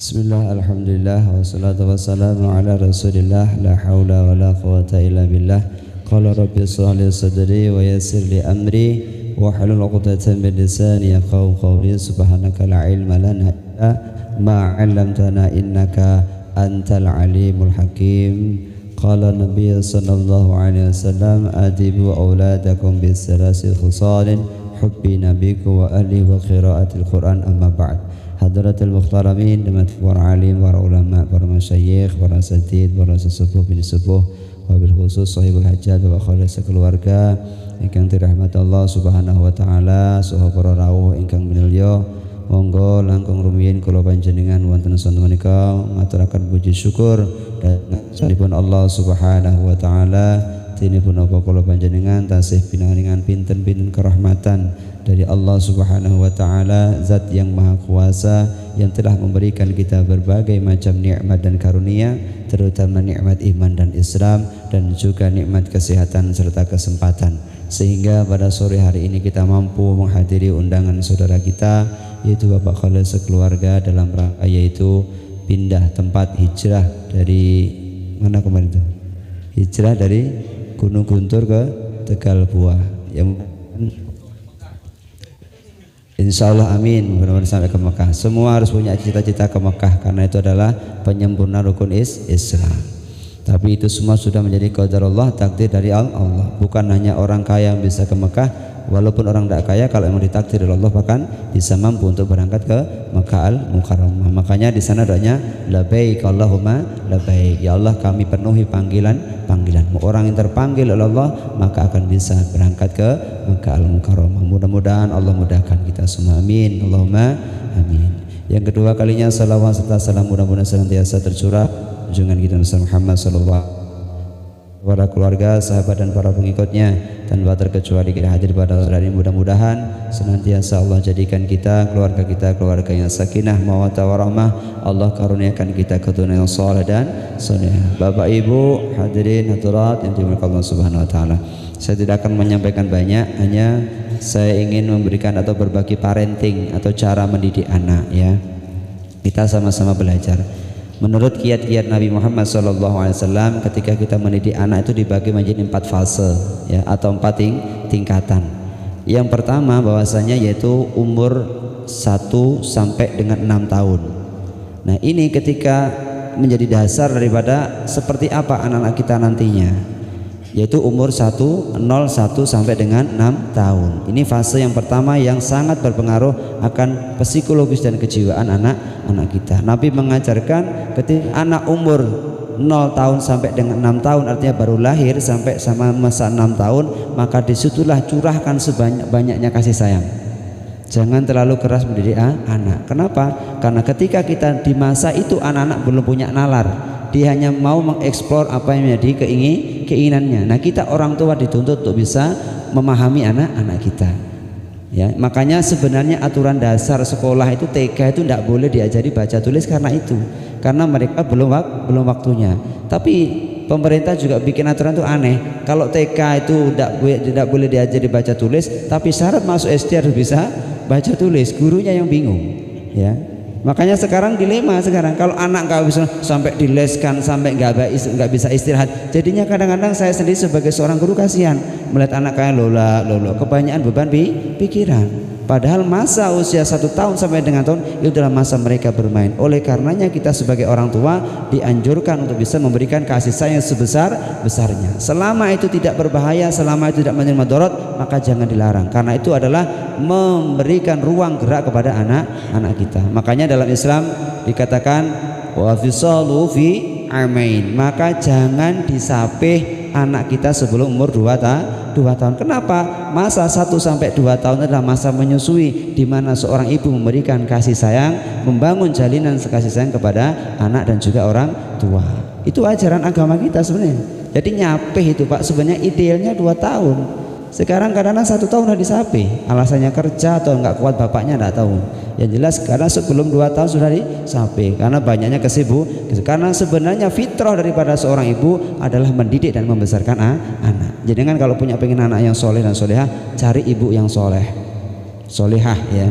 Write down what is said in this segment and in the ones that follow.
Bismillah, alhamdulillah, wassalatu wassalamu ala rasulillah, la hawla wa la quwata illa billah. Qala rabbi shrah li sadri wa yassir li amri wa hlul 'uqdatam min lisani yafqahu qawli. Subhanaka la ilma lana illa ma 'allamtana innaka antal alimul hakim. Qala nabiy sallallahu alaihi wasallam adibu auladakum bis salasi khusalin hubbi nabiku wa ahli wa qiraatil quran amma ba'd. Hadratul Mukhtaramin, para alim, para ulama, para masyayikh, para asatid, para sesepuh bin sepuh, wabil khusus sahibul hajat wa khalis keluarga ingkang dirahmati Allah Subhanahu wa taala, saha para rawuh ingkang minulya. Monggo langkung rumiyin kula panjenengan wonten sonten menika ngaturaken puji syukur dhateng Allah Subhanahu wa taala. Dinipun apa kula panjenengan tasih pinangingan pinten-pinten kerahmatan dari Allah Subhanahu wa taala, zat yang maha kuasa yang telah memberikan kita berbagai macam nikmat dan karunia, terutama nikmat iman dan Islam dan juga nikmat kesehatan serta kesempatan, sehingga pada sore hari ini kita mampu menghadiri undangan saudara kita yaitu Bapak Khalil sekeluarga dalam rangka yaitu pindah tempat hijrah dari mana kemarin itu? Hijrah dari Gunung Guntur ke Tegal Buah. Yang insya Allah amin, benar-benar sampai ke Mekah. Semua harus punya cita-cita ke Mekah karena itu adalah penyempurna rukun Islam. Tapi itu semua sudah menjadi qadarullah, takdir dari Allah. Bukan hanya orang kaya yang bisa ke Mekah, walaupun orang tidak kaya kalau memang ditakdir oleh Allah bahkan bisa mampu untuk berangkat ke Mekah Al-Mukarramah. Makanya di sana doanya labbaik Allahumma labbaik. Ya Allah, kami penuhi panggilan-panggilanmu. Orang yang terpanggil oleh Allah maka akan bisa berangkat ke Mekah Al-Mukarramah. Mudah-mudahan Allah mudahkan kita semua. Amin. Allahumma amin. Yang kedua kalinya salawat serta salam mudah-mudahan senantiasa tercurah junjungan kita Nabi Muhammad sallallahu para keluarga, sahabat dan para pengikutnya tanpa terkecuali kita hadir pada hari ini. Mudah-mudahan senantiasa Allah jadikan kita keluarga yang sakinah mawaddah warahmah. Allah karuniakan kita keturunan yang saleh dan salehah. Bapak Ibu hadirin hadirat yang dimuliakan Allah Subhanahu wa taala. Saya tidak akan menyampaikan banyak, hanya saya ingin memberikan atau berbagi parenting atau cara mendidik anak ya. Kita sama-sama belajar. Menurut kiat-kiat Nabi Muhammad SAW, ketika kita mendidik anak itu dibagi menjadi 4 fase ya, atau 4 tingkatan. Yang pertama bahwasanya yaitu umur 1 sampai dengan 6 tahun. Nah ini ketika menjadi dasar daripada seperti apa anak-anak kita nantinya, yaitu umur 0 1 sampai dengan 6 tahun. Ini fase yang pertama yang sangat berpengaruh akan psikologis dan kejiwaan anak kita. Nabi mengajarkan ketika anak umur 0 tahun sampai dengan 6 tahun, artinya baru lahir sampai sama masa 6 tahun, maka disitulah curahkan sebanyak-banyaknya kasih sayang. Jangan terlalu keras mendidik anak. Kenapa? Karena ketika kita di masa itu anak-anak belum punya nalar, dia hanya mau mengeksplor apa yang menjadi keinginannya. Nah kita orang tua dituntut untuk bisa memahami anak-anak kita ya. Makanya sebenarnya aturan dasar sekolah itu TK itu tidak boleh diajari baca tulis karena mereka belum waktunya. Tapi pemerintah juga bikin aturan itu aneh. Kalau TK itu tidak boleh diajari baca tulis, tapi syarat masuk SD harus bisa baca tulis. Gurunya yang bingung ya. Makanya sekarang dilema kalau anak nggak bisa sampai dileskan sampai nggak bisa istirahat, jadinya kadang-kadang saya sendiri sebagai seorang guru kasihan melihat anak kayak lola kebanyakan beban pikiran. Padahal masa usia 1 tahun sampai dengan tahun itu adalah masa mereka bermain. Oleh karenanya kita sebagai orang tua dianjurkan untuk bisa memberikan kasih sayang sebesar-besarnya. Selama itu tidak berbahaya, selama itu tidak menerima dorot, maka jangan dilarang. Karena itu adalah memberikan ruang gerak kepada anak-anak kita. Makanya dalam Islam dikatakan wa fisalu fi amain, maka jangan disapih anak kita sebelum umur 2 tahun. Kenapa? Masa 1 sampai 2 tahun adalah masa menyusui, di mana seorang ibu memberikan kasih sayang, membangun jalinan kasih sayang kepada anak dan juga orang tua. Itu ajaran agama kita sebenarnya. Jadi nyapih itu Pak sebenarnya idealnya 2 tahun. Sekarang kadang-kadang 1 tahun udah disapih, alasannya kerja atau nggak kuat bapaknya nggak tahu. Yang jelas karena sebelum 2 tahun sudah disapih karena banyaknya kesibukan. Karena sebenarnya fitrah daripada seorang ibu adalah mendidik dan membesarkan anak. Jadi kan kalau pengen anak yang soleh dan solehah, cari ibu yang solehah ya.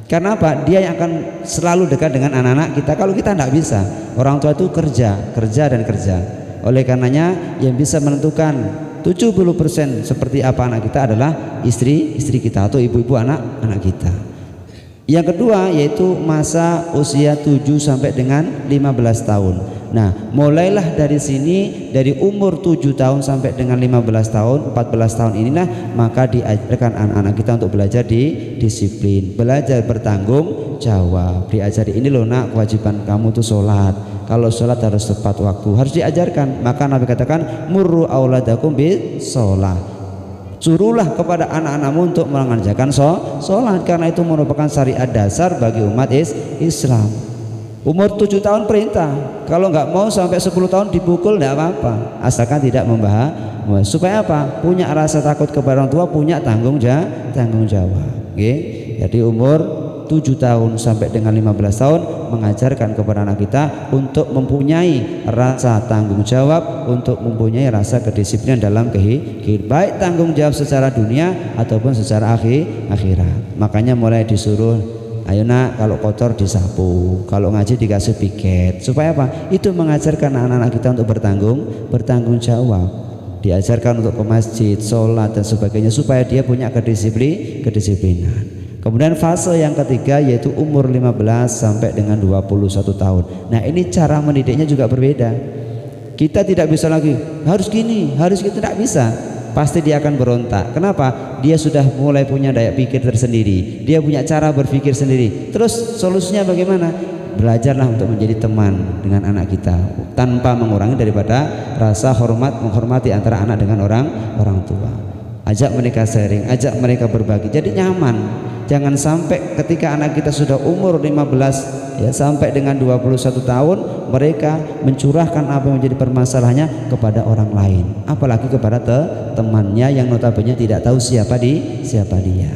Karena apa? Dia yang akan selalu dekat dengan anak-anak kita. Kalau kita tidak bisa, orang tua itu kerja dan kerja. Oleh karenanya yang bisa menentukan 70% seperti apa anak kita adalah istri kita atau ibu-ibu anak kita. Yang kedua yaitu masa usia 7 sampai dengan 15 tahun. Nah, mulailah dari sini, dari umur 7 tahun sampai dengan 15 tahun, 14 tahun inilah maka diajarkan anak-anak kita untuk belajar di disiplin, belajar bertanggung jawab. Diajari, ini loh nak, kewajiban kamu tuh sholat. Kalau sholat harus tepat waktu, harus diajarkan. Maka Nabi katakan, murru auladakum bis sholat. Suruhlah kepada anak-anakmu untuk mengerjakan sholat, karena itu merupakan syariat dasar bagi umat Islam. Umur 7 tahun perintah, kalau nggak mau sampai 10 tahun dipukul tidak apa-apa, asalkan tidak membahas. Supaya apa? Punya rasa takut kepada orang tua, punya tanggung jawab. Okay? Jadi umur 7 tahun sampai dengan 15 tahun mengajarkan kepada anak kita untuk mempunyai rasa tanggung jawab, untuk mempunyai rasa kedisiplinan dalam kehidupan, baik tanggung jawab secara dunia ataupun secara akhirat. Makanya mulai disuruh, ayo nak, kalau kotor disapu, kalau ngaji dikasih piket. Supaya apa? Itu mengajarkan anak-anak kita untuk bertanggung jawab. Diajarkan untuk ke masjid, sholat dan sebagainya, supaya dia punya kedisiplinan. Kemudian fase yang ketiga yaitu umur 15 sampai dengan 21 tahun. Nah, ini cara mendidiknya juga berbeda. Kita tidak bisa lagi harus gini, harus gitu, tidak bisa. Pasti dia akan berontak. Kenapa? Dia sudah mulai punya daya pikir tersendiri, dia punya cara berpikir sendiri. Terus solusinya bagaimana? Belajarlah untuk menjadi teman dengan anak kita tanpa mengurangi daripada rasa menghormati antara anak dengan orang tua. Ajak mereka sharing, ajak mereka berbagi, jadi nyaman. Jangan sampai ketika anak kita sudah umur 15 ya sampai dengan 21 tahun mereka mencurahkan apa yang menjadi permasalahannya kepada orang lain, apalagi kepada temannya yang notabene tidak tahu siapa dia.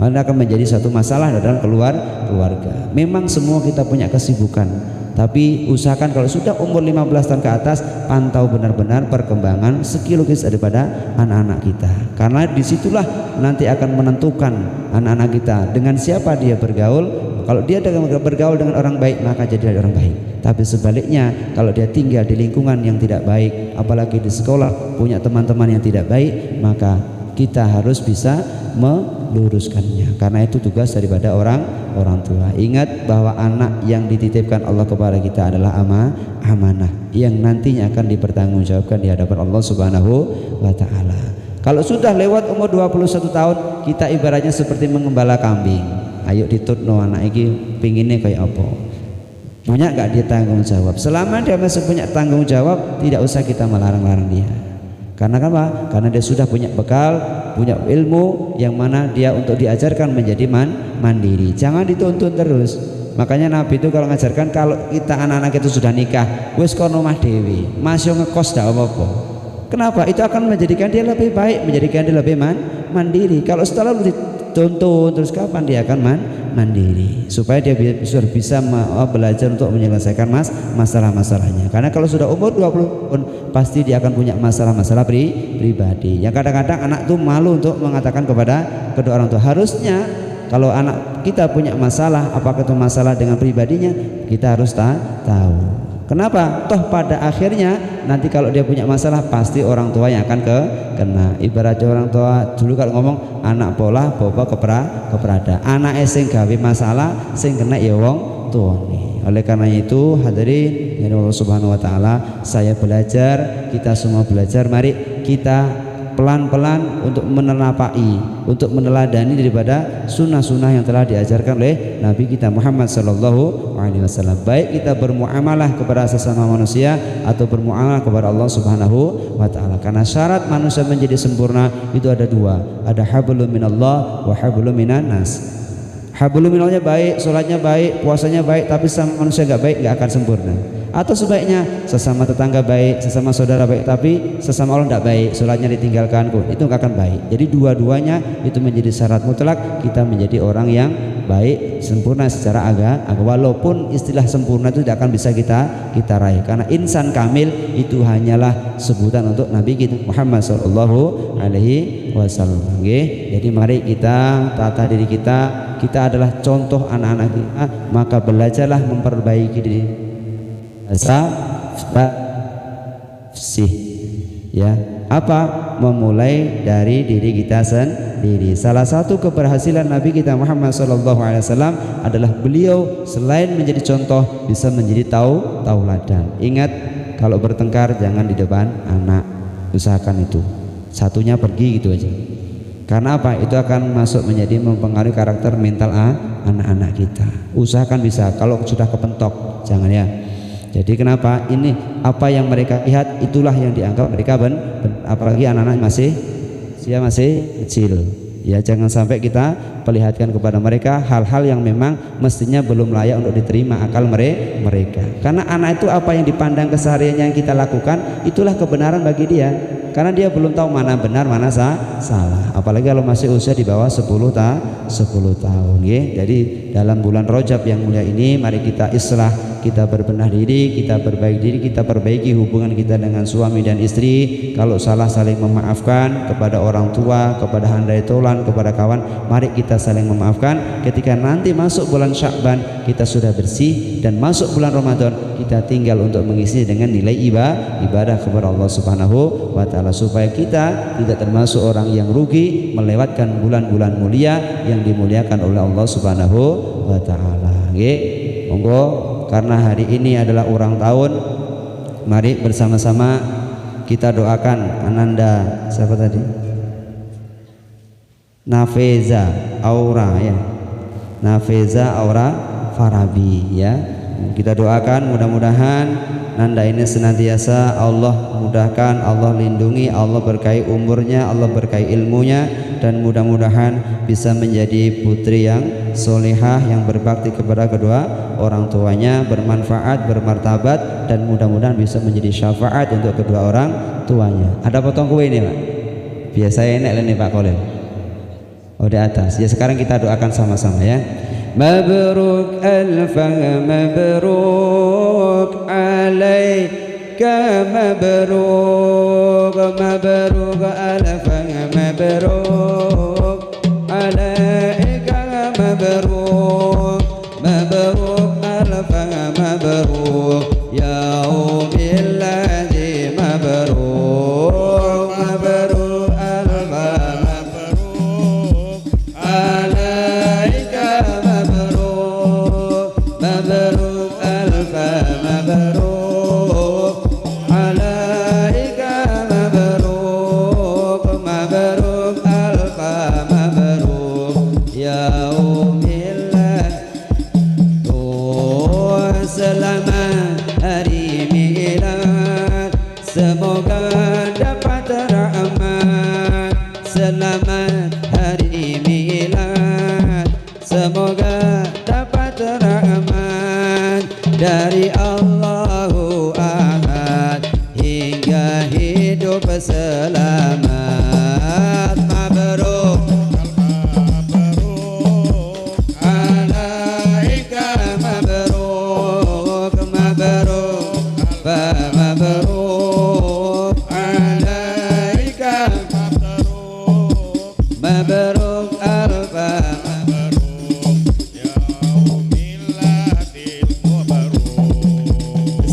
Maka akan menjadi satu masalah dalam keluarga. Memang semua kita punya kesibukan, tapi usahakan kalau sudah umur 15 tahun ke atas, pantau benar-benar perkembangan psikologis daripada anak-anak kita, karena disitulah nanti akan menentukan anak-anak kita dengan siapa dia bergaul. Kalau dia bergaul dengan orang baik, maka jadi orang baik. Tapi sebaliknya, kalau dia tinggal di lingkungan yang tidak baik, apalagi di sekolah punya teman-teman yang tidak baik, maka kita harus bisa meluruskannya, karena itu tugas daripada orang tua. Ingat bahwa anak yang dititipkan Allah kepada kita adalah amanah yang nantinya akan dipertanggungjawabkan di hadapan Allah Subhanahu wa taala. Kalau sudah lewat umur 21 tahun, kita ibaratnya seperti mengembala kambing. Ayo ditutno anak iki pinginnya kayak apa? Punya gak dia tanggung jawab? Selama dia masih punya tanggung jawab, tidak usah kita melarang-larang dia. Karena apa? Karena dia sudah punya bekal, punya ilmu yang mana dia untuk diajarkan menjadi mandiri. Jangan dituntun terus. Makanya Nabi itu kalau ngajarkan, kalau kita anak-anak itu sudah nikah, wis kono omah dewi, masih ngekos dak apa-apa. Kenapa? Itu akan menjadikan dia lebih baik, menjadikan dia lebih mandiri. Kalau setelah dituntun terus, kapan dia akan mandiri? Supaya dia bisa belajar untuk menyelesaikan masalah-masalahnya. Karena kalau sudah umur 20 tahun, pasti dia akan punya masalah-masalah pribadi. Yang kadang-kadang anak tuh malu untuk mengatakan kepada kedua orang tua. Harusnya kalau anak kita punya masalah, apakah itu masalah dengan pribadinya, kita harus tahu. Kenapa? Toh pada akhirnya nanti kalau dia punya masalah, pasti orang tua yang akan kena. Ibaratnya orang tua dulu kalau ngomong, anak pola bobo keprada. Anak sing gawe masalah, sing kena ya wong tuane. Oleh karena itu hadirin ya Allah Subhanahu wa taala, saya belajar, kita semua belajar, mari kita pelan-pelan untuk meneladani, untuk meneladani daripada sunnah-sunnah yang telah diajarkan oleh Nabi kita Muhammad sallallahu alaihi wasallam. Baik kita bermuamalah kepada sesama manusia atau bermuamalah kepada Allah Subhanahu wa taala. Karena syarat manusia menjadi sempurna itu ada dua, ada hablum minallah wa hablum minan nas. Hablum minallahnya baik, sholatnya baik, puasanya baik, tapi sama manusia enggak baik, enggak akan sempurna. Atau sebaiknya sesama tetangga baik, sesama saudara baik, tapi sesama Allah tidak baik, sholatnya ditinggalkan, itu nggak akan baik. Jadi dua-duanya itu menjadi syarat mutlak kita menjadi orang yang baik, sempurna secara agama. Walaupun istilah sempurna itu tidak akan bisa kita raih, karena insan kamil itu hanyalah sebutan untuk Nabi kita Muhammad sallallahu alaihi wasallam. Jadi mari kita tata diri kita adalah contoh anak-anak kita, maka belajarlah memperbaiki diri sih ya. Apa? Memulai dari diri kita sendiri. Salah satu keberhasilan Nabi kita Muhammad SAW adalah beliau selain menjadi contoh bisa menjadi tauladan. Ingat, kalau bertengkar jangan di depan anak, usahakan itu satunya pergi gitu aja. Karena apa? Itu akan masuk menjadi mempengaruhi karakter mental anak-anak kita. Usahakan bisa, kalau sudah kepentok jangan ya. Jadi kenapa? Ini apa yang mereka lihat itulah yang dianggap mereka apalagi anak-anak masih kecil. Ya, jangan sampai kita perlihatkan kepada mereka hal-hal yang memang mestinya belum layak untuk diterima akal mereka. Karena anak itu apa yang dipandang kesehariannya yang kita lakukan itulah kebenaran bagi dia. Karena dia belum tahu mana benar mana salah. Apalagi kalau masih usia di bawah 10 tahun. Jadi dalam bulan Rajab yang mulia ini mari kita islah, kita berbenah diri, kita perbaiki hubungan kita dengan suami dan istri. Kalau salah saling memaafkan kepada orang tua, kepada handai tolan, kepada kawan, mari kita saling memaafkan. Ketika nanti masuk bulan Sya'ban kita sudah bersih, dan masuk bulan Ramadan kita tinggal untuk mengisi dengan nilai ibadah kepada Allah Subhanahu wa taala, supaya kita tidak termasuk orang yang rugi melewatkan bulan-bulan mulia yang dimuliakan oleh Allah Subhanahu wa taala. Monggo, karena hari ini adalah ulang tahun, mari bersama-sama kita doakan Ananda, siapa tadi? Nafeza Aura ya. Nafeza Aura Farabi ya. Kita doakan mudah-mudahan Nanda ini senantiasa Allah mudahkan, Allah lindungi, Allah berkahi umurnya, Allah berkahi ilmunya, dan mudah-mudahan bisa menjadi putri yang solehah yang berbakti kepada kedua orang tuanya, bermanfaat, bermartabat, dan mudah-mudahan bisa menjadi syafaat untuk kedua orang tuanya. Ada potong kue ini Pak? Biasanya enak nih Pak Kolil. Oh di atas. Ya sekarang kita doakan sama-sama ya. Mabruk alfan mabruk alaika mabruk mabruk alfan mabruk alaika mabruk mabruk alfan mabruk yaumil ladzi mabruk mabruk alfan mabruk alaika mabruk alfa mabruk alaika mabruk mabruk alfa mabruk yaumillah. Oh selamat hari milad, semoga dapat rahmat. Selamat hari milad, semoga dapat rahmat dari Allahu Ahad hingga hidup selamat. Mabruk alaika mabruk mabruk mabruk alaika mabruk alfa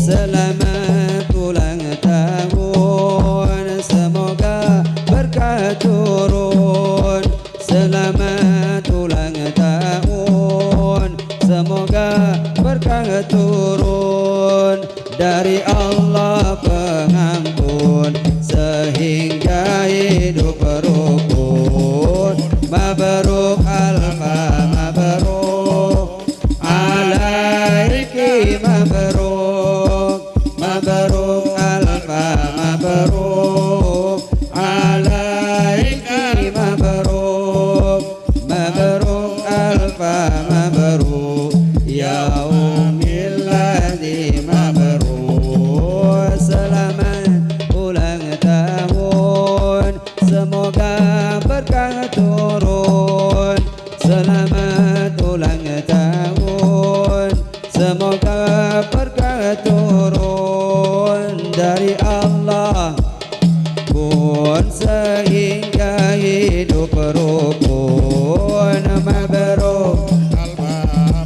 selamat ulang tahun, semoga berkah turun. Selamat ulang tahun, semoga berkah turun dari Allah pengampun sehingga hidup rukun. Mabruk alfa mabruk alaiki mabruk mabruk alfa mabruk alaiki mabruk mabruk alfa mabruk yaumil ladzi mabruk. semoga berkah turun dari Allah pun sehingga hidup rukun mabrur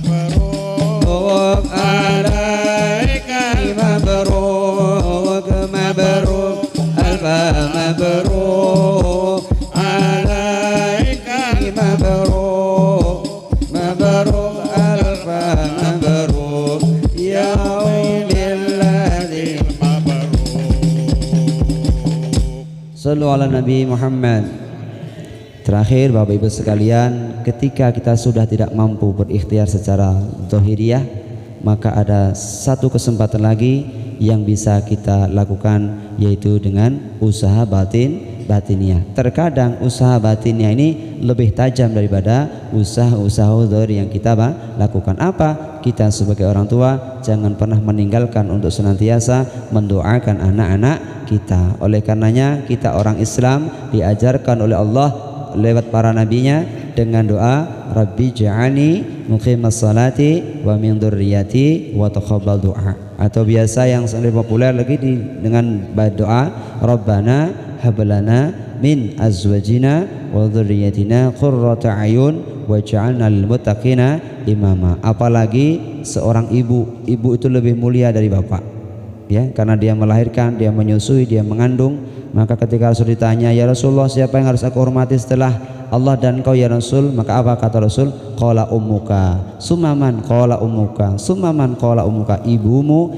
mabrur alaika mabrur mabrur alfa mabrur alaika mabrur mabrur alfa mabrur ya umilladzi sallu ala Nabi Muhammad. Terakhir Bapak Ibu sekalian, ketika kita sudah tidak mampu berikhtiar secara zahiriyah, maka ada satu kesempatan lagi yang bisa kita lakukan, yaitu dengan usaha batiniah. Terkadang usaha batiniah ini lebih tajam daripada usaha-usaha zahir yang kita lakukan. Apa? Kita sebagai orang tua jangan pernah meninggalkan untuk senantiasa mendoakan anak-anak kita. Oleh karenanya kita orang Islam diajarkan oleh Allah lewat para nabinya dengan doa Rabbi ja'alni muqimas salati wa min dzurriyyati wa taqabbal du'a, atau biasa yang lebih populer lagi dengan doa Rabbana hablana min azwajina wa dzurriyyatina qurrata ayun waj'alna lil muttaqina imama. Apalagi seorang ibu itu lebih mulia dari bapak, ya, karena dia melahirkan, dia menyusui, dia mengandung. Maka ketika Rasul ditanya, ya Rasulullah, siapa yang harus aku hormati setelah Allah dan Engkau ya Rasul? Maka apa kata Rasul? Qala ummuka sumaman qala ummuka sumaman qala ummuka, ibumu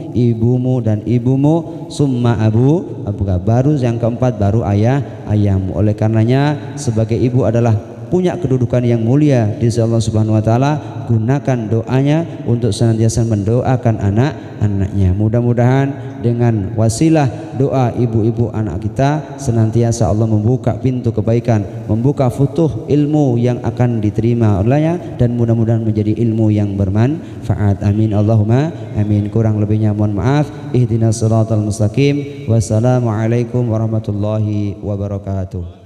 dan ibumu, summa abuka, baru yang keempat baru ayahmu. Oleh karenanya sebagai ibu adalah punya kedudukan yang mulia di sisi Allah Subhanahu wa taala. Gunakan doanya untuk senantiasa mendoakan anak-anaknya. Mudah-mudahan dengan wasilah doa ibu-ibu anak kita senantiasa Allah membuka pintu kebaikan, membuka futuh ilmu yang akan diterima olehnya, dan mudah-mudahan menjadi ilmu yang bermanfaat. Amin Allahumma amin. Kurang lebihnya mohon maaf. Ihdinas siratal mustaqim. Wassalamualaikum warahmatullahi wabarakatuh.